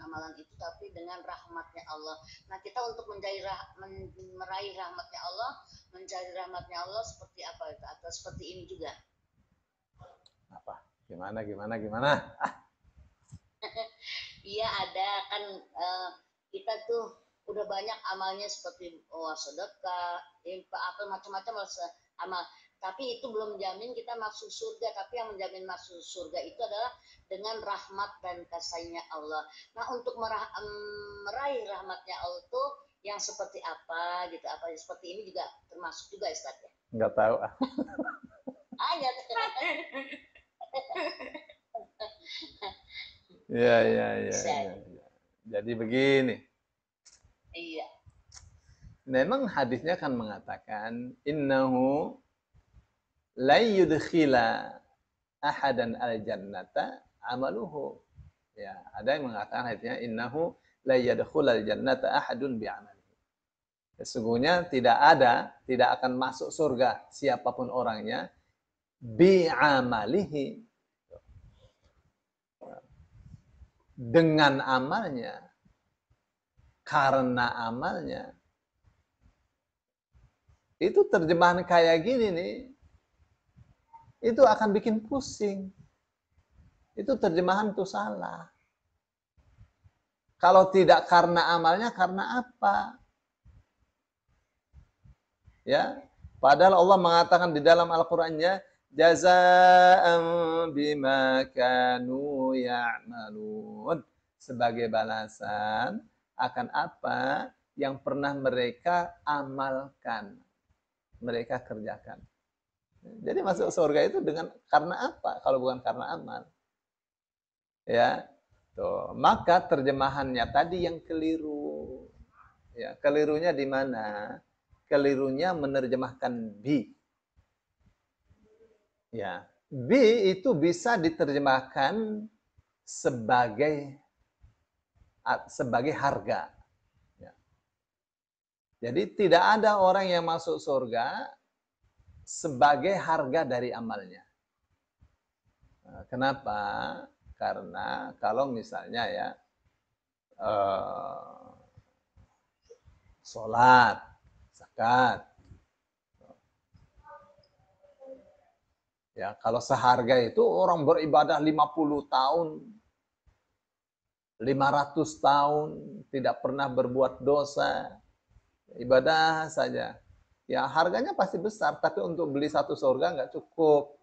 amalan itu, tapi dengan rahmatnya Allah. Nah, kita untuk meraih rahmatnya Allah, mencari rahmatnya Allah seperti apa itu? Atau seperti ini juga? Apa? Gimana? Iya, ada kan, kita tuh udah banyak amalnya seperti sedekah, infak, apa macam-macam amal. Tapi itu belum menjamin kita masuk surga. Tapi yang menjamin masuk surga itu adalah dengan rahmat dan kasihnya Allah. Nah, untuk meraih rahmatnya Allah itu yang seperti apa gitu? Apa seperti ini juga termasuk juga, Ustaz ya? Nggak tahu. Ya. Ya. Jadi begini. Iya. Memang hadisnya kan mengatakan innahu la yudkhila ahadan al-jannata amaluhu. Ya, ada yang mengatakan hadisnya innahu la yadkhulal jannata ahadun bi'amalihi. Sesungguhnya tidak akan masuk surga siapapun orangnya bi'amalihi, dengan amalnya, karena amalnya. Itu terjemahan kayak gini nih, itu akan bikin pusing. Itu terjemahan tuh salah. Kalau tidak karena amalnya, karena apa? Ya, padahal Allah mengatakan di dalam Al-Qur'annya, jazaa'an bima kanu ya'malun, sebagai balasan akan apa yang pernah mereka amalkan, mereka kerjakan. Jadi masuk surga itu karena apa? Kalau bukan karena amal. Ya. Tuh, maka terjemahannya tadi yang keliru. Ya, kelirunya di mana? Kelirunya menerjemahkan bi. Ya, bi itu bisa diterjemahkan sebagai harga. Ya. Jadi tidak ada orang yang masuk surga sebagai harga dari amalnya. Kenapa? Karena kalau misalnya ya sholat, zakat, ya kalau seharga itu orang beribadah 50 tahun, 500 tahun, tidak pernah berbuat dosa, ibadah saja. Ya harganya pasti besar, tapi untuk beli satu surga nggak cukup.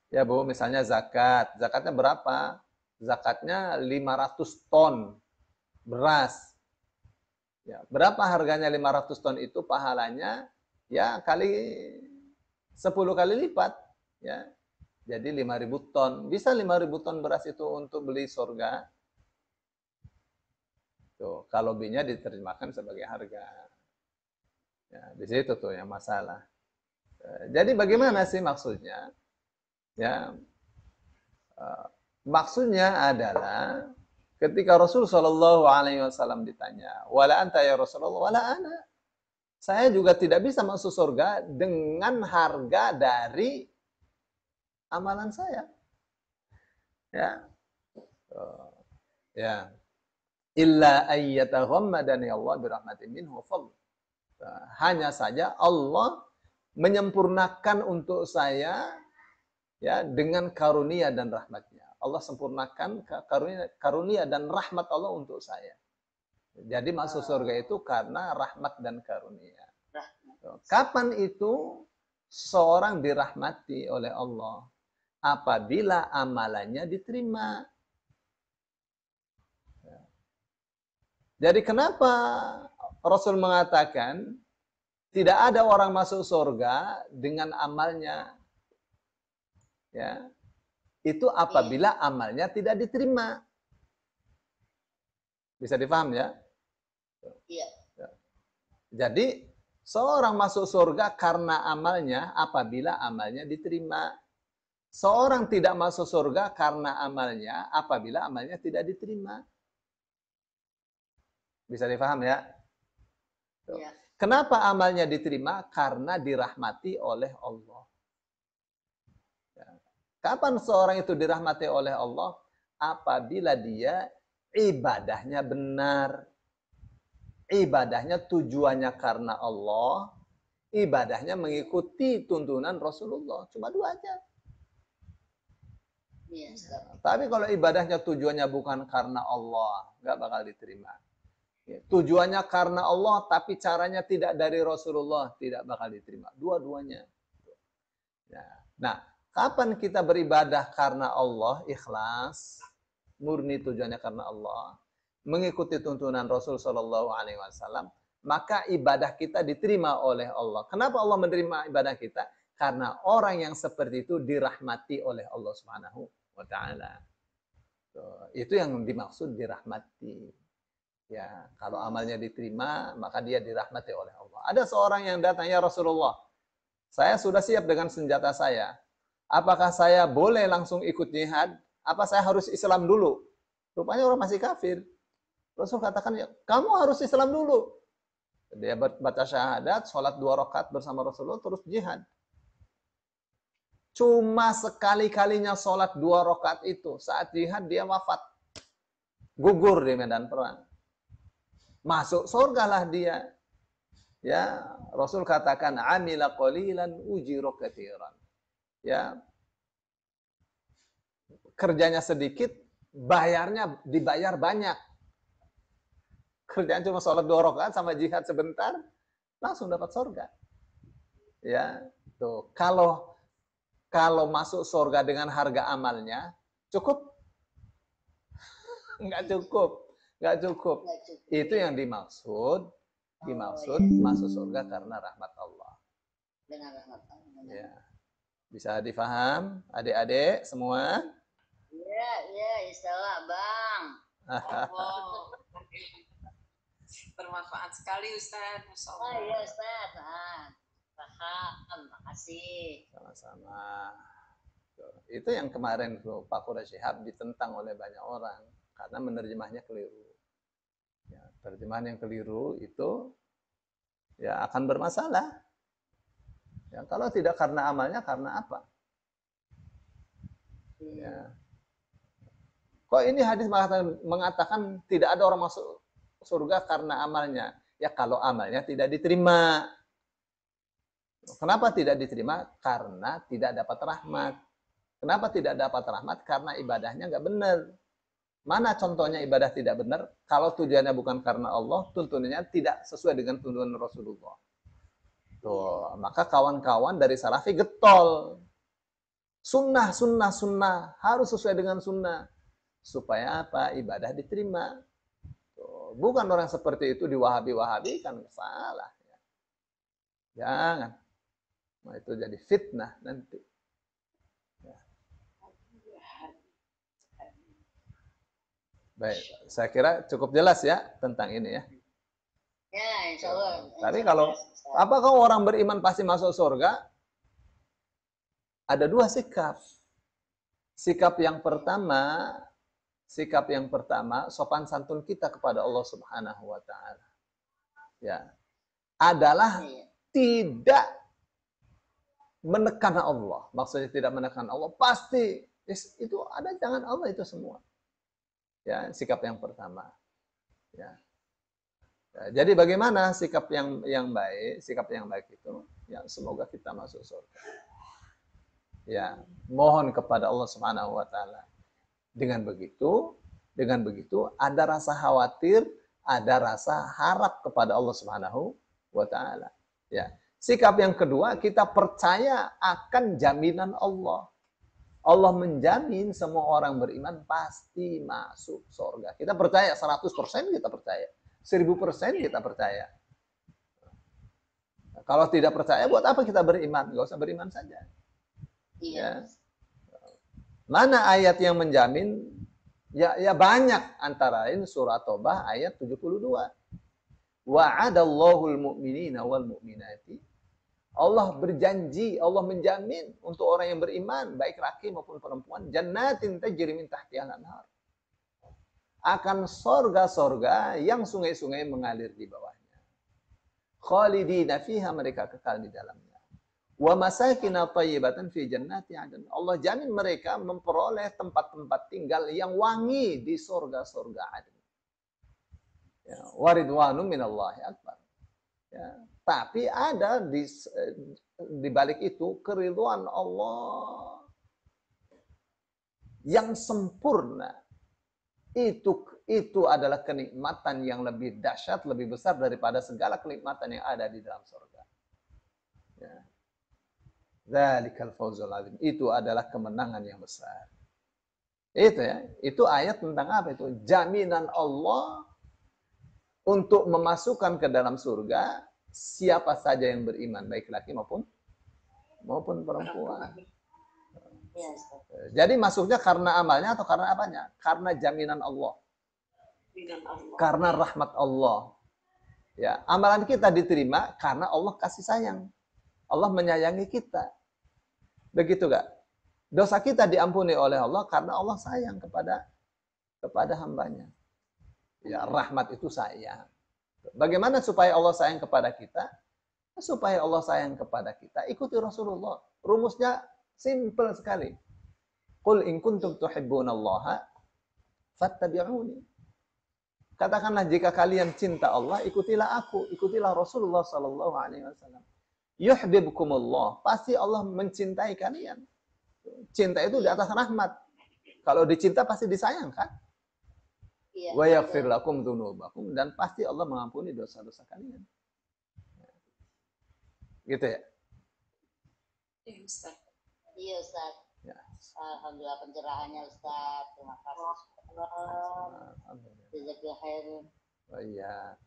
Ya Bu, misalnya zakat. Zakatnya berapa? Zakatnya 500 ton beras. Ya, berapa harganya 500 ton itu? Pahalanya ya kali 10 kali lipat. Ya. Jadi 5.000 ton. Bisa 5.000 ton beras itu untuk beli surga? Tuh, kalau B-nya diterjemahkan sebagai harga. Ya, di situ tuh yang masalah. Jadi bagaimana sih maksudnya? Ya, maksudnya adalah ketika Rasul Shallallahu Alaihi Wasallam ditanya, wala anta ya Rasulullah, wala ana. Saya juga tidak bisa masuk surga dengan harga dari amalan saya. Ya, ya. Illa ayyataghammadani Allah birahmatin minhu fadl. Hanya saja Allah menyempurnakan untuk saya ya dengan karunia dan rahmatnya. Allah sempurnakan karunia dan rahmat Allah untuk saya. Jadi masuk surga itu karena rahmat dan karunia. Kapan itu seorang dirahmati oleh Allah? Apabila amalannya diterima. Jadi kenapa Rasul mengatakan tidak ada orang masuk surga dengan amalnya? Ya, itu apabila amalnya tidak diterima. Bisa dipaham ya? Iya. Jadi seorang masuk surga karena amalnya apabila amalnya diterima. Seorang tidak masuk surga karena amalnya apabila amalnya tidak diterima. Bisa dipaham ya? Iya. Kenapa amalnya diterima? Karena dirahmati oleh Allah. Kapan seorang itu dirahmati oleh Allah? Apabila dia ibadahnya benar, ibadahnya tujuannya karena Allah, ibadahnya mengikuti tuntunan Rasulullah. Cuma dua aja. Iya, Tapi kalau ibadahnya tujuannya bukan karena Allah, nggak bakal diterima. Tujuannya karena Allah, tapi caranya tidak dari Rasulullah, tidak bakal diterima. Dua-duanya. Nah, kapan kita beribadah karena Allah, ikhlas, murni tujuannya karena Allah, mengikuti tuntunan Rasul Shallallahu Alaihi Wasallam, maka ibadah kita diterima oleh Allah. Kenapa Allah menerima ibadah kita? Karena orang yang seperti itu dirahmati oleh Allah Subhanahu wa Ta'ala. Itu yang dimaksud dirahmati. Ya, kalau amalnya diterima, maka dia dirahmati oleh Allah. Ada seorang yang datang, ya Rasulullah, saya sudah siap dengan senjata saya. Apakah saya boleh langsung ikut jihad? Apa saya harus Islam dulu? Rupanya orang masih kafir. Rasul katakan, ya, kamu harus Islam dulu. Dia baca syahadat, sholat 2 rakaat bersama Rasulullah, terus jihad. Cuma sekali-kalinya sholat 2 rakaat itu, saat jihad dia wafat. Gugur di medan perang. Masuk surga lah dia. Ya, Rasul katakan amila qalilan ujira katsiran. Ya. Kerjanya sedikit, bayarnya dibayar banyak. Kerjaan cuma sholat 2 rakaat sama jihad sebentar, langsung dapat surga. Ya, tuh. Kalau masuk surga dengan harga amalnya, cukup? Enggak cukup. Nggak cukup. Itu yang dimaksud masuk surga karena rahmat Allah. Dengan rahmat Allah. Ya. Bisa difaham adik-adik semua? Iya, istilah Bang. Oh, bermanfaat sekali Ustaz. Oh iya Ustaz. Paham, makasih. Sama-sama. Itu yang kemarin Pak Quraish Shihab ditentang oleh banyak orang karena menerjemahnya keliru. Ya, terjemahan yang keliru itu ya akan bermasalah. Ya, kalau tidak karena amalnya, karena apa? Ya. Kok ini hadis mengatakan tidak ada orang masuk surga karena amalnya? Ya kalau amalnya tidak diterima. Kenapa tidak diterima? Karena tidak dapat rahmat. Kenapa tidak dapat rahmat? Karena ibadahnya nggak benar. Mana contohnya ibadah tidak benar? Kalau tujuannya bukan karena Allah, tuntunannya tidak sesuai dengan tuntunan Rasulullah. Tuh, maka kawan-kawan dari Salafi getol. Sunnah harus sesuai dengan sunnah. Supaya apa? Ibadah diterima. Tuh, bukan orang seperti itu diwahabi-wahabi kan salah. Jangan. Nah, itu jadi fitnah nanti. Baik, saya kira cukup jelas ya tentang ini ya. Ya, insya Allah. Tapi kalau apakah orang beriman pasti masuk surga? Ada 2 sikap. Sikap yang pertama, sopan santun kita kepada Allah Subhanahu wa Ta'ala. Ya. Adalah tidak menekan Allah. Maksudnya tidak menekan Allah, pasti itu ada jangan Allah itu semua. Ya, sikap yang pertama. Ya. Ya, jadi bagaimana sikap yang baik? Sikap yang baik itu, ya semoga kita masuk surga. Ya, mohon kepada Allah Subhanahu wa Ta'ala. Dengan begitu ada rasa khawatir, ada rasa harap kepada Allah Subhanahu wa Ta'ala. Ya. Sikap yang kedua, kita percaya akan jaminan Allah. Allah menjamin semua orang beriman pasti masuk surga. Kita percaya 100% kita percaya. 1000% kita percaya. Kalau tidak percaya, buat apa kita beriman? Gak usah beriman saja. Iya. Ya. Mana ayat yang menjamin? Ya banyak, antara lain surah Taubah ayat 72. Wa'adallahul mu'minina wal mu'minati. Allah berjanji, Allah menjamin untuk orang yang beriman, baik laki maupun perempuan, jannatin tajri min tahtihal anhar. Akan sorga-sorga yang sungai-sungai mengalir di bawahnya. Khalidina fiha, mereka kekal di dalamnya. Wa masakina thayyibatan fi jannati adn. Allah jamin mereka memperoleh tempat-tempat tinggal yang wangi di surga-surga adn. Ya, waridwanu minallahi akbar. Ya, tapi ada di balik itu keridhaan Allah yang sempurna. Itu adalah kenikmatan yang lebih dahsyat, lebih besar daripada segala kenikmatan yang ada di dalam surga. Ya. Dzalikal fawzul azim. Itu adalah kemenangan yang besar. Itu ya, itu ayat tentang apa itu? Jaminan Allah untuk memasukkan ke dalam surga siapa saja yang beriman, baik laki maupun perempuan. Ya, Jadi masuknya karena amalnya atau karena apanya? Karena jaminan Allah. Dengan Allah. Karena rahmat Allah. Ya, amalan kita diterima karena Allah kasih sayang. Allah menyayangi kita. Begitu gak? Dosa kita diampuni oleh Allah karena Allah sayang kepada hambanya. Ya, rahmat itu sayang. Bagaimana supaya Allah sayang kepada kita? Supaya Allah sayang kepada kita, ikuti Rasulullah. Rumusnya simple sekali. Qul in kuntum tuhibbunallaha fattabi'uni. Katakanlah jika kalian cinta Allah, ikutilah aku, ikutilah Rasulullah sallallahu alaihi wasallam. Yuhibbukumullah, pasti Allah mencintai kalian. Cinta itu di atas rahmat. Kalau dicinta pasti disayangkan. iya. Wa yaghfir lakum dzunubakum, dan pasti Allah mengampuni dosa-dosa kalian. Gitu ya. Iya, Ustaz. Iya, Ustaz. Ya. Alhamdulillah pencerahannya, Ustaz. Terima kasih. Alhamdulillah. Jazakallahu khairan. Oh iya.